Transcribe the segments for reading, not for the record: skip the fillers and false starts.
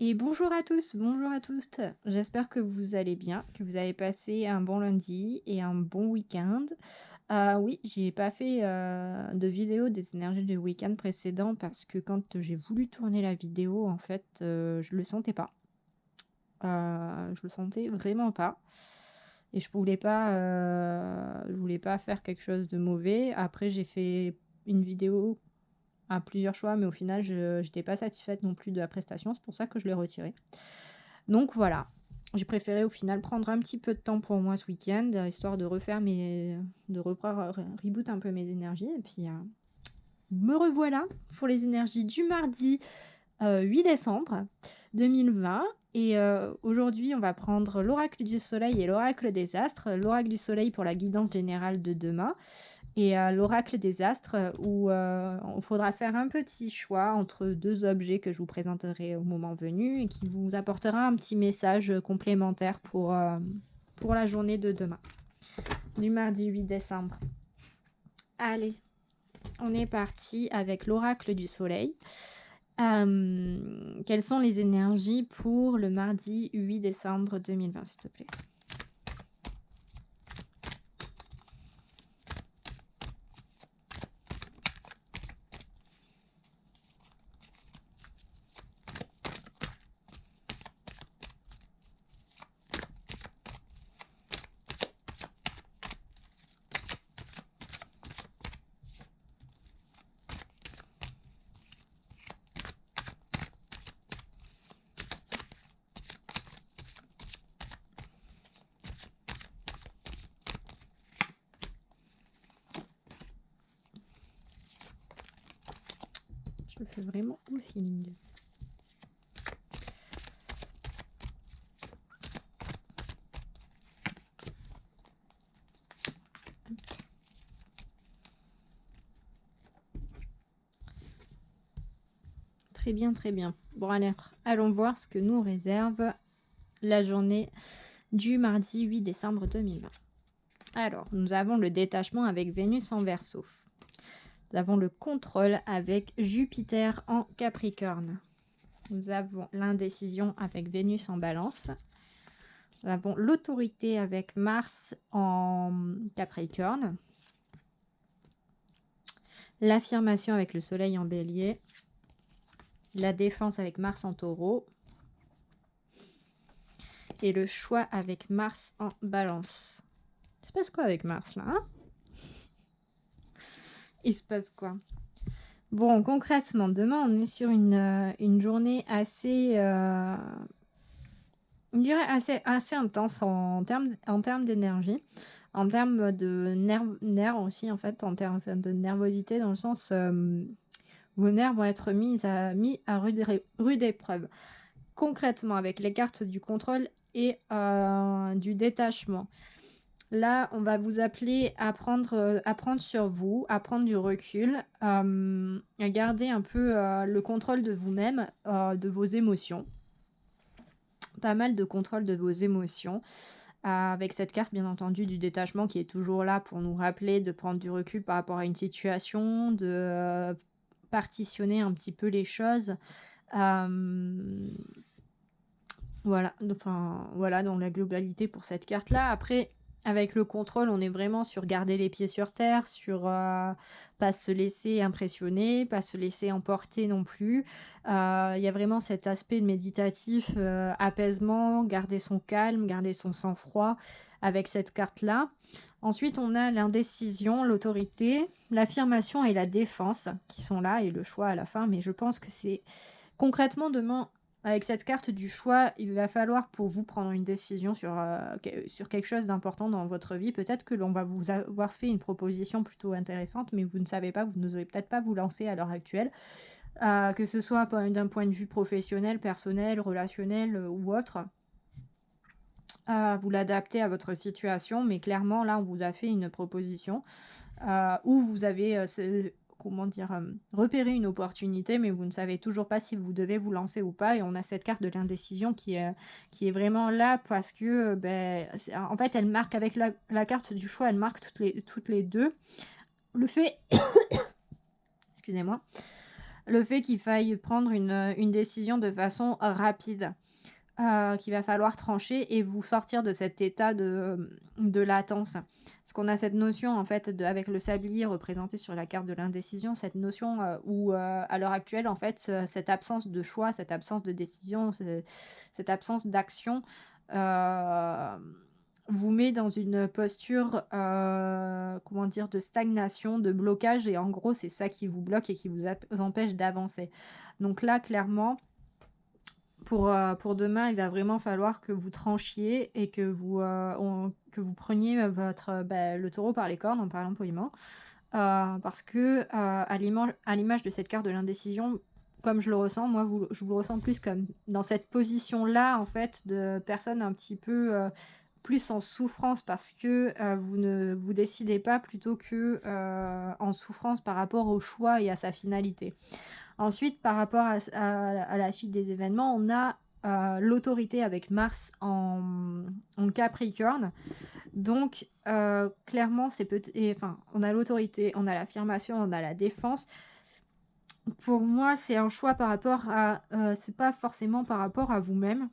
Et bonjour à tous, bonjour à toutes. J'espère que vous allez bien, que vous avez passé un bon lundi et un bon week-end. Oui, j'ai pas fait de vidéo des énergies du week-end précédent parce que quand j'ai voulu tourner la vidéo, en fait, je le sentais pas. Je le sentais vraiment pas. Et je voulais pas faire quelque chose de mauvais. Après, j'ai fait une vidéo à plusieurs choix, mais au final, je n'étais pas satisfaite non plus de la prestation. C'est pour ça que je l'ai retirée. Donc voilà, j'ai préféré au final prendre un petit peu de temps pour moi ce week-end, histoire de reboot un peu mes énergies. Et puis me revoilà pour les énergies du mardi 8 décembre 2020. Et aujourd'hui, on va prendre l'oracle du soleil et l'oracle des astres. L'oracle du soleil pour la guidance générale de demain. Et l'oracle des astres où il faudra faire un petit choix entre deux objets que je vous présenterai au moment venu et qui vous apportera un petit message complémentaire pour la journée de demain, du mardi 8 décembre. Allez, on est parti avec l'oracle du soleil. Quelles sont les énergies pour le mardi 8 décembre 2020, s'il te plaît? Je le fais vraiment au feeling. Très bien, très bien. Bon, allons voir ce que nous réserve la journée du mardi 8 décembre 2020. Alors, nous avons le détachement avec Vénus en Verseau. Nous avons le contrôle avec Jupiter en Capricorne. Nous avons l'indécision avec Vénus en Balance. Nous avons l'autorité avec Mars en Capricorne. L'affirmation avec le Soleil en Bélier. La défense avec Mars en Taureau. Et le choix avec Mars en Balance. Il se passe quoi avec Mars là, hein? Il se passe quoi? Bon, concrètement, demain, on est sur une journée assez, je dirais assez intense en termes d'énergie, en termes de nerfs aussi, en fait, en termes de nervosité, dans le sens, vos nerfs vont être mis à rude épreuve. Concrètement, avec les cartes du contrôle et du détachement. Là, on va vous appeler à prendre sur vous, à prendre du recul, à garder un peu le contrôle de vous-même, de vos émotions. Pas mal de contrôle de vos émotions. Avec cette carte, bien entendu, du détachement qui est toujours là pour nous rappeler de prendre du recul par rapport à une situation, de partitionner un petit peu les choses. Voilà, dans la globalité pour cette carte-là. Après, avec le contrôle, on est vraiment sur garder les pieds sur terre, sur pas se laisser impressionner, pas se laisser emporter non plus. Il y a vraiment cet aspect de méditatif, apaisement, garder son calme, garder son sang-froid avec cette carte-là. Ensuite, on a l'indécision, l'autorité, l'affirmation et la défense qui sont là, et le choix à la fin. Mais je pense que c'est concrètement demain, avec cette carte du choix, il va falloir pour vous prendre une décision sur quelque chose d'important dans votre vie. Peut-être que l'on va vous avoir fait une proposition plutôt intéressante, mais vous ne savez pas, vous n'osez peut-être pas vous lancer à l'heure actuelle. Que ce soit d'un point de vue professionnel, personnel, relationnel ou autre. Vous l'adaptez à votre situation, mais clairement, là, on vous a fait une proposition où vous avez repérer une opportunité, mais vous ne savez toujours pas si vous devez vous lancer ou pas. Et on a cette carte de l'indécision qui est vraiment là parce que, en fait, elle marque avec la carte du choix, elle marque toutes les deux. Le fait, excusez-moi, le fait qu'il faille prendre une décision de façon rapide, qu'il va falloir trancher et vous sortir de cet état de latence. Parce qu'on a cette notion en fait avec le sablier représenté sur la carte de l'indécision, cette notion où à l'heure actuelle en fait cette absence de choix, cette absence de décision, cette absence d'action euh, vous met dans une posture comment dire, de stagnation, de blocage, et en gros c'est ça qui vous bloque et qui vous empêche d'avancer. Donc là clairement pour demain, il va vraiment falloir que vous tranchiez et que vous preniez le taureau par les cornes, en parlant poliment. Parce que à l'image de cette carte de l'indécision, comme je le ressens, moi, je vous le ressens plus comme dans cette position-là, en fait, de personne un petit peu plus en souffrance parce que vous ne vous décidez pas, plutôt que en souffrance par rapport au choix et à sa finalité. Ensuite, par rapport à la suite des événements, on a l'autorité avec Mars en Capricorne. Donc, clairement, on a l'autorité, on a l'affirmation, on a la défense. Pour moi, c'est un choix par rapport à... c'est pas forcément par rapport à vous-même.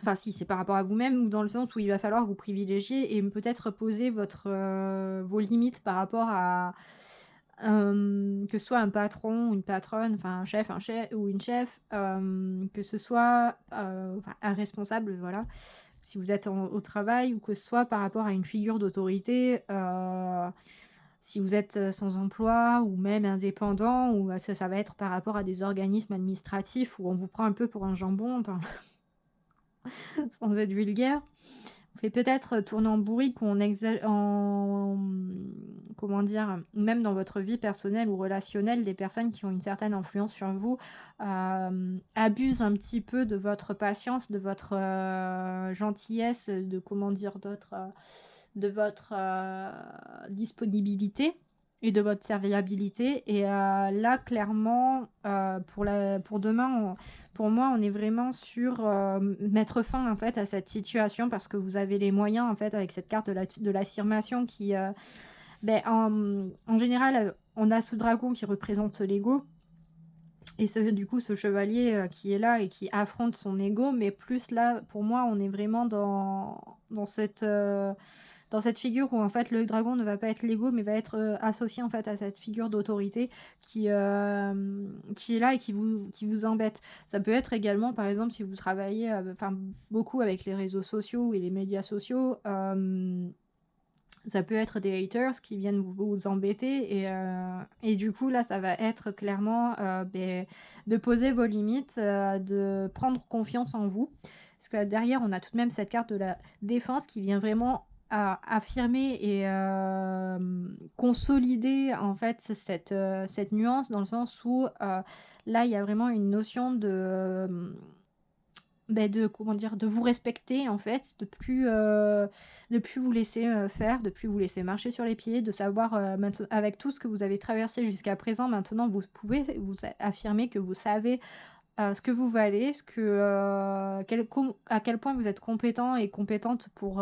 Enfin, si, c'est par rapport à vous-même, ou dans le sens où il va falloir vous privilégier et peut-être poser vos limites par rapport à que ce soit un patron ou une patronne, enfin un chef ou une chef, que ce soit un responsable, voilà, si vous êtes au travail, ou que ce soit par rapport à une figure d'autorité, si vous êtes sans emploi ou même indépendant, ou ça va être par rapport à des organismes administratifs où on vous prend un peu pour un jambon, sans être vulgaire. On fait peut-être tourner en bourrique, ou comment dire, même dans votre vie personnelle ou relationnelle, des personnes qui ont une certaine influence sur vous abusent un petit peu de votre patience, de votre gentillesse, de comment dire d'autres, de votre disponibilité et de votre serviabilité. Et là, clairement, pour demain, pour moi, on est vraiment sur mettre fin en fait à cette situation, parce que vous avez les moyens en fait avec cette carte de l'affirmation qui, en général, on a ce dragon qui représente l'ego. Et du coup, ce chevalier qui est là et qui affronte son ego, mais plus là, pour moi, on est vraiment dans cette figure où en fait le dragon ne va pas être l'ego, mais va être associé en fait à cette figure d'autorité qui est là et qui vous embête. Ça peut être également, par exemple, si vous travaillez beaucoup avec les réseaux sociaux et les médias sociaux, ça peut être des haters qui viennent vous embêter, et du coup là ça va être clairement de poser vos limites, de prendre confiance en vous, parce que derrière on a tout de même cette carte de la défense qui vient vraiment affirmer et consolider en fait cette nuance, dans le sens où là il y a vraiment une notion de comment dire, de vous respecter en fait, de plus vous laisser faire, de plus vous laisser marcher sur les pieds, de savoir avec tout ce que vous avez traversé jusqu'à présent, maintenant vous pouvez vous affirmer que vous savez ce que vous valez, à quel point vous êtes compétent et compétente pour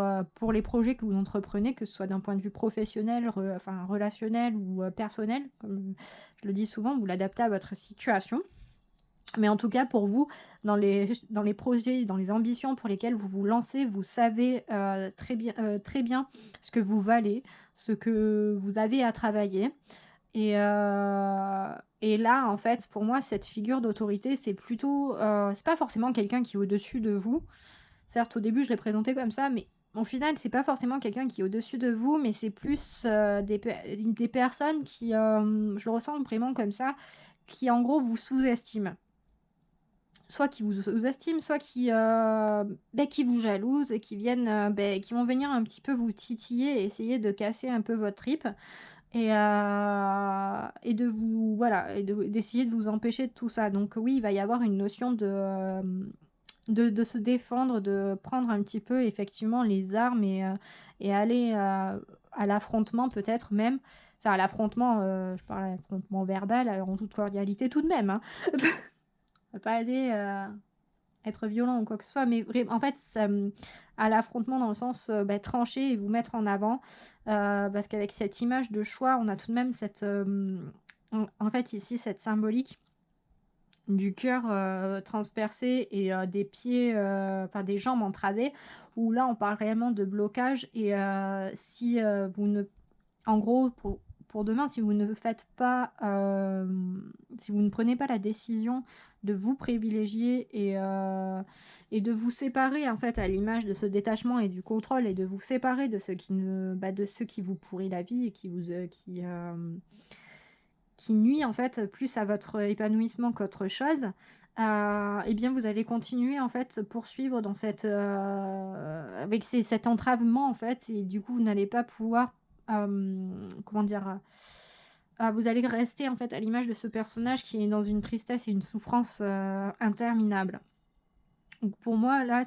les projets que vous entreprenez, que ce soit d'un point de vue professionnel, relationnel ou personnel. Comme je le dis souvent, vous l'adaptez à votre situation. Mais en tout cas, pour vous, dans les projets, dans les ambitions pour lesquelles vous vous lancez, vous savez très bien ce que vous valez, ce que vous avez à travailler. Et là, en fait, pour moi, cette figure d'autorité, c'est plutôt... c'est pas forcément quelqu'un qui est au-dessus de vous. Certes, au début, je l'ai présenté comme ça, mais au final, c'est pas forcément quelqu'un qui est au-dessus de vous, mais c'est plus des personnes qui, je le ressens vraiment comme ça, qui en gros vous sous-estiment. Soit qui vous sous-estiment, soit qui vous jalousent et qui qui vont venir un petit peu vous titiller et essayer de casser un peu votre trip, et de vous voilà, et d'essayer de vous empêcher de tout ça. Donc oui, il va y avoir une notion de se défendre, de prendre un petit peu effectivement les armes, et aller à l'affrontement, peut-être même. Enfin, à l'affrontement, je parle à l'affrontement verbal, en toute cordialité tout de même, hein. On va pas aller être violent ou quoi que ce soit, mais en fait, à l'affrontement dans le sens trancher et vous mettre en avant, parce qu'avec cette image de choix, on a tout de même en fait, ici, cette symbolique du cœur transpercé et des pieds, enfin des jambes entravées, où là, on parle réellement de blocage. Et si vous ne en gros, pour demain, si vous ne faites pas, si vous ne prenez pas la décision de vous privilégier et de vous séparer, en fait, à l'image de ce détachement et du contrôle, et de vous séparer de ceux qui ne, bah, de ceux qui vous pourrit la vie et qui nuit en fait plus à votre épanouissement qu'autre chose. Et bien vous allez continuer en fait poursuivre dans cette avec cet entravement en fait, et du coup vous n'allez pas pouvoir comment dire, vous allez rester en fait à l'image de ce personnage qui est dans une tristesse et une souffrance interminable. Donc pour moi là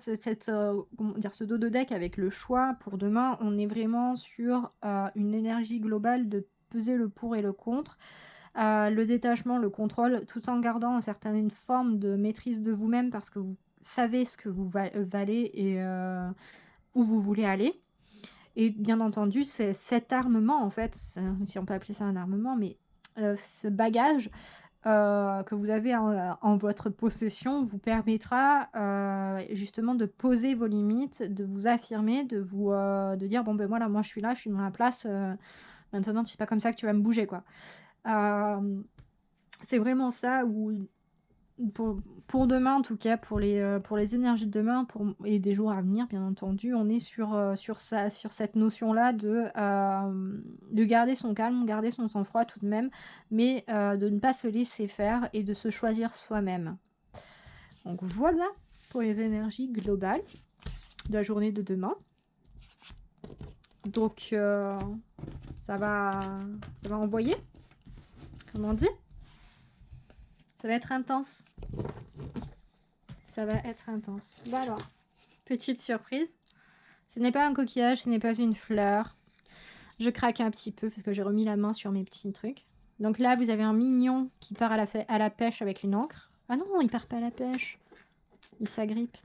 comment dire, ce dos de deck avec le choix pour demain, on est vraiment sur une énergie globale de peser le pour et le contre, le détachement, le contrôle, tout en gardant une forme de maîtrise de vous-même parce que vous savez ce que vous valez et où vous voulez aller. Et bien entendu, c'est cet armement, en fait, si on peut appeler ça un armement, mais ce bagage que vous avez en votre possession vous permettra justement de poser vos limites, de vous affirmer, de dire bon ben voilà, moi je suis là, je suis dans la place, maintenant c'est pas comme ça que tu vas me bouger quoi. C'est vraiment ça, où pour demain en tout cas, pour les énergies de demain et des jours à venir bien entendu, on est sur cette notion-là de garder son calme, garder son sang-froid tout de même, mais de ne pas se laisser faire et de se choisir soi-même. Donc voilà pour les énergies globales de la journée de demain. Donc ça va envoyer, comme on dit. Ça va être intense. Ça va être intense. Bon alors, petite surprise. Ce n'est pas un coquillage, ce n'est pas une fleur. Je craque un petit peu parce que j'ai remis la main sur mes petits trucs. Donc là, vous avez un mignon qui part à la pêche avec une encre. Ah non, il part pas à la pêche. Il s'agrippe.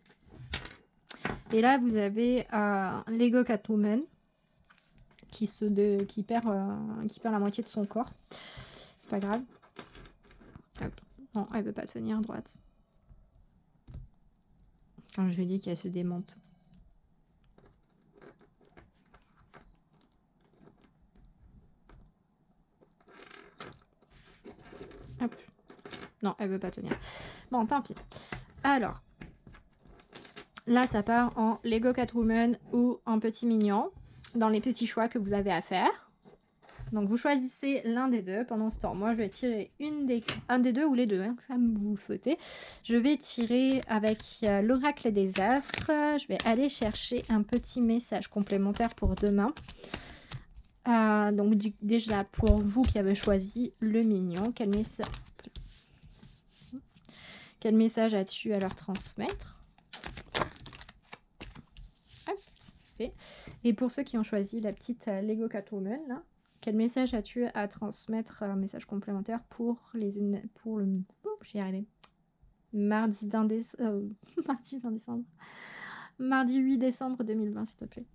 Et là, vous avez un Lego Catwoman qui perd la moitié de son corps. C'est pas grave. Hop. Non, elle veut pas tenir droite. Quand je lui dis qu'elle se démonte. Hop. Non, elle veut pas tenir. Bon, tant pis. Alors, là, ça part en Lego Catwoman ou en petit mignon, dans les petits choix que vous avez à faire. Donc, vous choisissez l'un des deux. Pendant ce temps, moi, je vais tirer un des deux ou les deux, hein, comme vous le souhaitez. Je vais tirer avec l'oracle des astres. Je vais aller chercher un petit message complémentaire pour demain. Donc, déjà, pour vous qui avez choisi le mignon, quel message as-tu à leur transmettre? Hop, c'est fait. Et pour ceux qui ont choisi la petite Lego Catwoman, là, quel message as-tu à transmettre, un message complémentaire pour le... j'y arrivé. Mardi 20 décembre. Mardi 8 décembre 2020, s'il te plaît.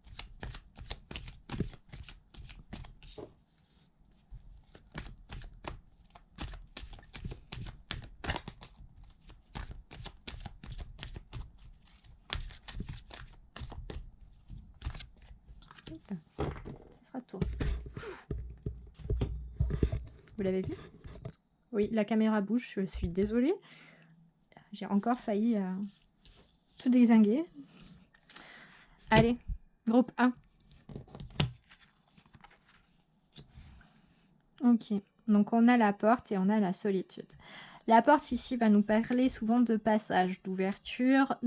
Ce sera tout. Vous l'avez vu? Oui, la caméra bouge, je suis désolée. J'ai encore failli tout dézinguer. Allez, groupe 1. Ok, donc on a la porte et on a la solitude. La porte ici va nous parler souvent de passage, d'ouverture,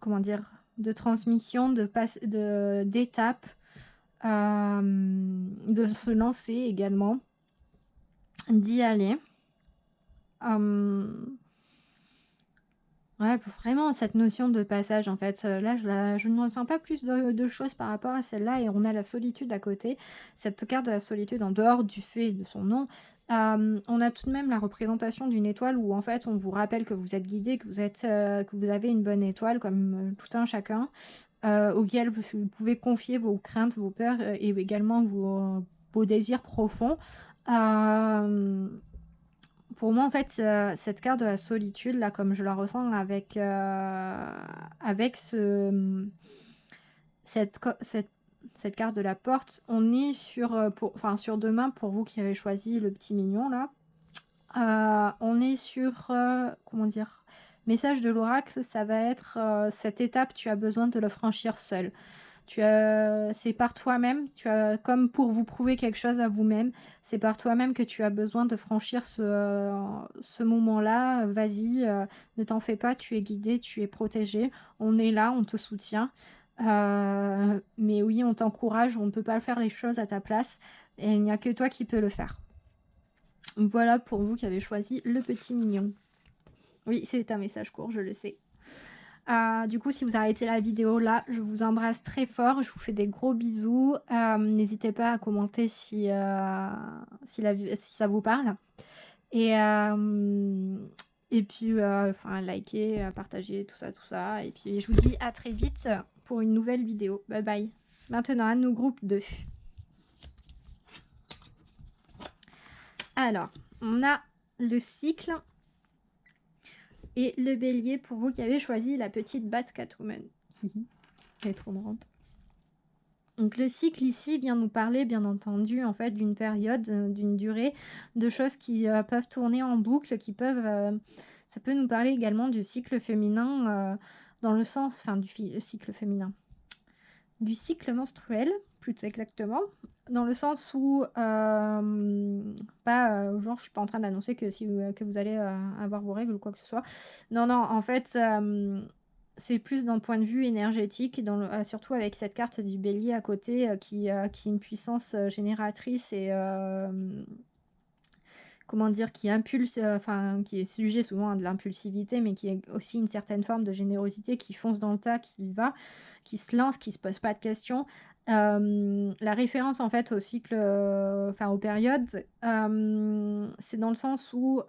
comment dire, de transmission, d'étapes, de se lancer également, d'y aller. Ouais, vraiment cette notion de passage en fait. Là, je ne ressens pas plus de choses par rapport à celle-là, et on a la solitude à côté. Cette carte de la solitude, en dehors du fait de son nom, on a tout de même la représentation d'une étoile où en fait on vous rappelle que vous êtes guidé, que vous avez une bonne étoile comme tout un chacun, auquel vous pouvez confier vos craintes, vos peurs et également vos vos désirs profonds. Pour moi, en fait, cette carte de la solitude, là, comme je la ressens avec cette carte de la porte, on est sur demain, pour vous qui avez choisi le petit mignon, là. On est sur, comment dire, message de l'oracle, ça va être cette étape, tu as besoin de le franchir seul. C'est par toi-même, comme pour vous prouver quelque chose à vous-même, c'est par toi-même que tu as besoin de franchir ce moment-là. Vas-y, ne t'en fais pas, tu es guidé, tu es protégé, on est là, on te soutient. Mais oui, on t'encourage, on ne peut pas faire les choses à ta place, et il n'y a que toi qui peux le faire. Voilà pour vous qui avez choisi le petit mignon. Oui, c'est un message court, je le sais. Du coup, si vous arrêtez la vidéo là, je vous embrasse très fort, je vous fais des gros bisous. N'hésitez pas à commenter si ça vous parle. Et puis, liker, partager, tout ça. Et puis, je vous dis à très vite pour une nouvelle vidéo. Bye bye. Maintenant, à nos groupes 2. Alors, on a le cycle et le bélier pour vous qui avez choisi la petite Bat Catwoman. Elle est trop marrante. Donc le cycle ici vient nous parler bien entendu en fait d'une période, d'une durée, de choses qui peuvent tourner en boucle, ça peut nous parler également du cycle féminin dans le sens, du cycle féminin, du cycle menstruel plus exactement, dans le sens où genre je suis pas en train d'annoncer que que vous allez avoir vos règles ou quoi que ce soit. Non, en fait c'est plus d'un point de vue énergétique, surtout avec cette carte du bélier à côté qui est une puissance génératrice et comment dire, qui impulse, qui est sujet souvent à de l'impulsivité, mais qui est aussi une certaine forme de générosité, qui fonce dans le tas, qui va, qui se lance, qui se pose pas de questions. La référence en fait au cycle, aux périodes, c'est dans le sens où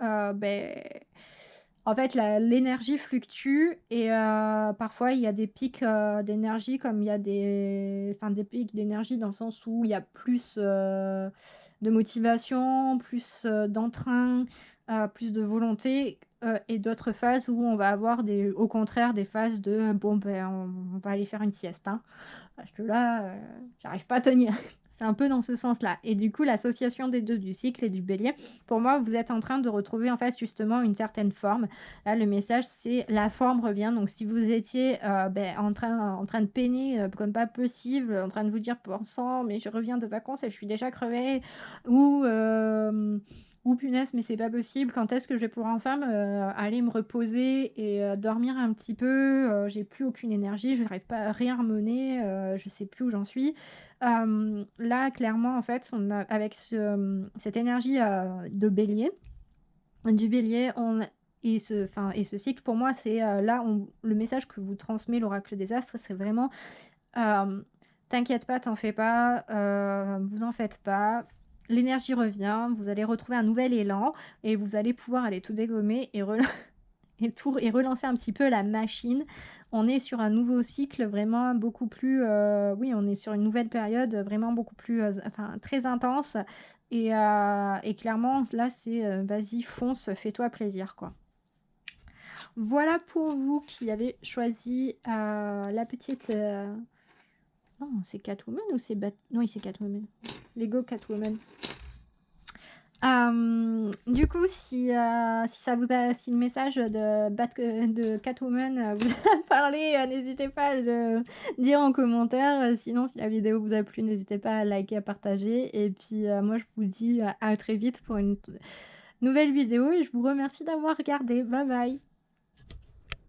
en fait l'énergie fluctue et parfois il y a des pics d'énergie, comme il y a des pics d'énergie dans le sens où il y a plus de motivation, plus d'entrain, plus de volonté, et d'autres phases où on va avoir au contraire des phases de on va aller faire une sieste, hein, parce que là j'arrive pas à tenir. C'est un peu dans ce sens-là. Et du coup, l'association des deux, du cycle et du bélier, pour moi, vous êtes en train de retrouver en fait justement une certaine forme. Là, le message, c'est la forme revient. Donc, si vous étiez en train de peiner comme pas possible, en train de vous dire pensant, mais je reviens de vacances et je suis déjà crevée, ou punaise, mais c'est pas possible, quand est-ce que je vais pouvoir enfin aller me reposer et dormir un petit peu, j'ai plus aucune énergie, je n'arrive pas à rien mener, je sais plus où j'en suis. Là, clairement, en fait, avec cette énergie du bélier, et ce cycle, pour moi, c'est le message que vous transmet l'oracle des astres, c'est vraiment t'inquiète pas, t'en fais pas, vous en faites pas. L'énergie revient, vous allez retrouver un nouvel élan et vous allez pouvoir aller tout dégommer et relancer un petit peu la machine. On est sur un nouveau cycle vraiment beaucoup plus... on est sur une nouvelle période vraiment beaucoup plus... très intense. Et clairement, là, c'est vas-y, fonce, fais-toi plaisir, quoi. Voilà pour vous qui avez choisi la petite... Non, c'est Catwoman ou c'est Non, oui, c'est Catwoman. Lego Catwoman. Du coup, si le message de Catwoman vous a parlé, n'hésitez pas à le dire en commentaire. Sinon, si la vidéo vous a plu, n'hésitez pas à liker, à partager. Et puis, moi, je vous dis à très vite pour une nouvelle vidéo. Et je vous remercie d'avoir regardé. Bye bye.